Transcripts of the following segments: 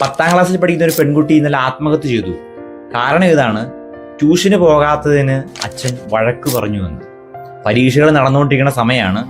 10ാം ക്ലാസ്സിൽ പഠിക്കുന്ന ഒരു പെൺകുട്ടി ഇന്നലെ ആത്മഹത്യ ചെയ്തു. കാരണം ഇതാണ്, ട്യൂഷന് പോകാത്തതിന് അച്ഛൻ വഴക്ക് പറഞ്ഞു എന്ന്. പരീക്ഷകൾ നടന്നുകൊണ്ടിരിക്കുന്ന സമയമാണ്.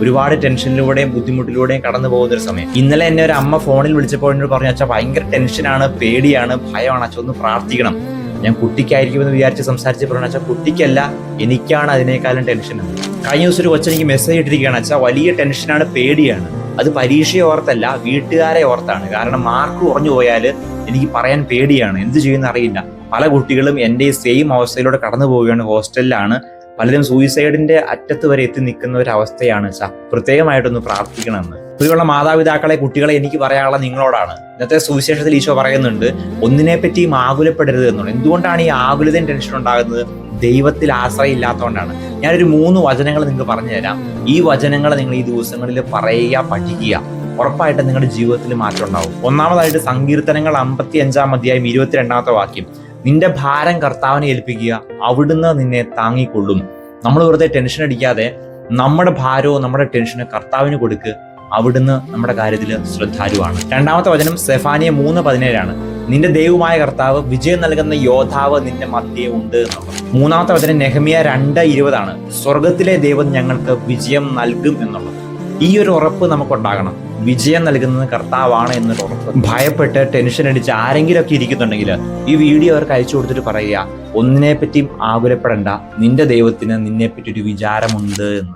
ഒരുപാട് ടെൻഷനിലൂടെയും ബുദ്ധിമുട്ടിലൂടെയും കടന്നു പോകുന്ന ഒരു സമയം. ഇന്നലെ എന്നെ ഒരു അമ്മ ഫോണിൽ വിളിച്ചപ്പോൾ എന്നോട് പറഞ്ഞു, അച്ഛാ ഭയങ്കര ടെൻഷനാണ്, പേടിയാണ്, ഭയമാണ്, അച്ഛൻ ഒന്ന് പ്രാർത്ഥിക്കണം. ഞാൻ കുട്ടിക്കായിരിക്കുമെന്ന് വിചാരിച്ച് സംസാരിച്ച് പറഞ്ഞു, അച്ഛാ കുട്ടിക്കല്ല, എനിക്കാണ് അതിനേക്കാളും ടെൻഷൻ എന്ന്. കഴിഞ്ഞ ദിവസം ഒരു കൊച്ചെനിക്ക് മെസ്സേജ് ഇട്ടിരിക്കുകയാണ്, അച്ഛാ വലിയ ടെൻഷനാണ്, പേടിയാണ്. അത് പരീക്ഷയെ ഓർത്തല്ല, വീട്ടുകാരെ ഓർത്താണ്. കാരണം മാർക്ക് കുറഞ്ഞു പോയാൽ എനിക്ക് പറയാൻ പേടിയാണ്, എന്ത് ചെയ്യുമെന്ന് അറിയില്ല. പല കുട്ടികളും എൻ്റെ ഈ സെയിം അവസ്ഥയിലൂടെ കടന്നു പോവുകയാണ്. ഹോസ്റ്റലിലാണ്, പലരും സൂയിസൈഡിന്റെ അറ്റത്ത് വരെ എത്തി നിൽക്കുന്ന ഒരു അവസ്ഥയാണ്. പ്രത്യേകമായിട്ടൊന്ന് പ്രാർത്ഥിക്കണമെന്ന്. പ്രിയമുള്ള മാതാപിതാക്കളെ, കുട്ടികളെ, എനിക്ക് പറയാനുള്ള നിങ്ങളോടാണ്. ഇന്നത്തെ സുവിശേഷത്തിൽ ഈശോ പറയുന്നുണ്ട്, ഒന്നിനെ പറ്റിയും ആകുലപ്പെടരുത് എന്നുള്ളത്. എന്തുകൊണ്ടാണ് ഈ ആകുലതയും ടെൻഷൻ ഉണ്ടാകുന്നത്? ദൈവത്തിൽ ആശ്രയം ഇല്ലാത്തതുകൊണ്ടാണ്. ഞാനൊരു 3 വചനങ്ങൾ നിങ്ങൾക്ക് പറഞ്ഞു തരാം. ഈ വചനങ്ങൾ നിങ്ങൾ ഈ ദിവസങ്ങളിൽ പറയുക, പഠിക്കുക. ഉറപ്പായിട്ട് നിങ്ങളുടെ ജീവിതത്തിൽ മാറ്റം ഉണ്ടാവും. ഒന്നാമതായിട്ട് സങ്കീർത്തനങ്ങൾ 55-ാം അധ്യായം 22-ാമത്തെ വാക്യം. നിന്റെ ഭാരം കർത്താവിനെ ഏൽപ്പിക്കുക, അവിടുന്ന് നിന്നെ താങ്ങിക്കൊള്ളും. നമ്മൾ വെറുതെ ടെൻഷൻ അടിക്കാതെ നമ്മുടെ ഭാരവും നമ്മുടെ ടെൻഷനും കർത്താവിന് കൊടുക്ക്, അവിടുന്ന് നമ്മുടെ കാര്യത്തിൽ ശ്രദ്ധാലുവാണ്. 2ാമത്തെ വചനം സെഫാനിയ 3:17 നിന്റെ ദൈവമായ കർത്താവ് വിജയം നൽകുന്ന യോദ്ധാവ് നിന്റെ മധ്യേ ഉണ്ട് എന്നുള്ളത്. 3ാമത്തെ വചനം നെഹമ്യ 2:20 സ്വർഗത്തിലെ ദൈവം ഞങ്ങൾക്ക് വിജയം നൽകും എന്നുള്ളത്. ഈ ഒരു ഉറപ്പ് നമുക്കുണ്ടാകണം. വിജയം നൽകുന്നത് കർത്താവാണ് എന്നൊരു ഉറപ്പ്. ഭയപ്പെട്ട് ടെൻഷൻ അടിച്ച് ആരെങ്കിലും ഒക്കെ ഇരിക്കുന്നുണ്ടെങ്കിൽ ഈ വീഡിയോ അവർക്ക് അയച്ചു കൊടുത്തിട്ട് പറയുക, ഒന്നിനെ പറ്റിയും ആകുലപ്പെടണ്ട, നിന്റെ ദൈവത്തിന് നിന്നെ പറ്റി ഒരു വിചാരമുണ്ട് എന്ന്.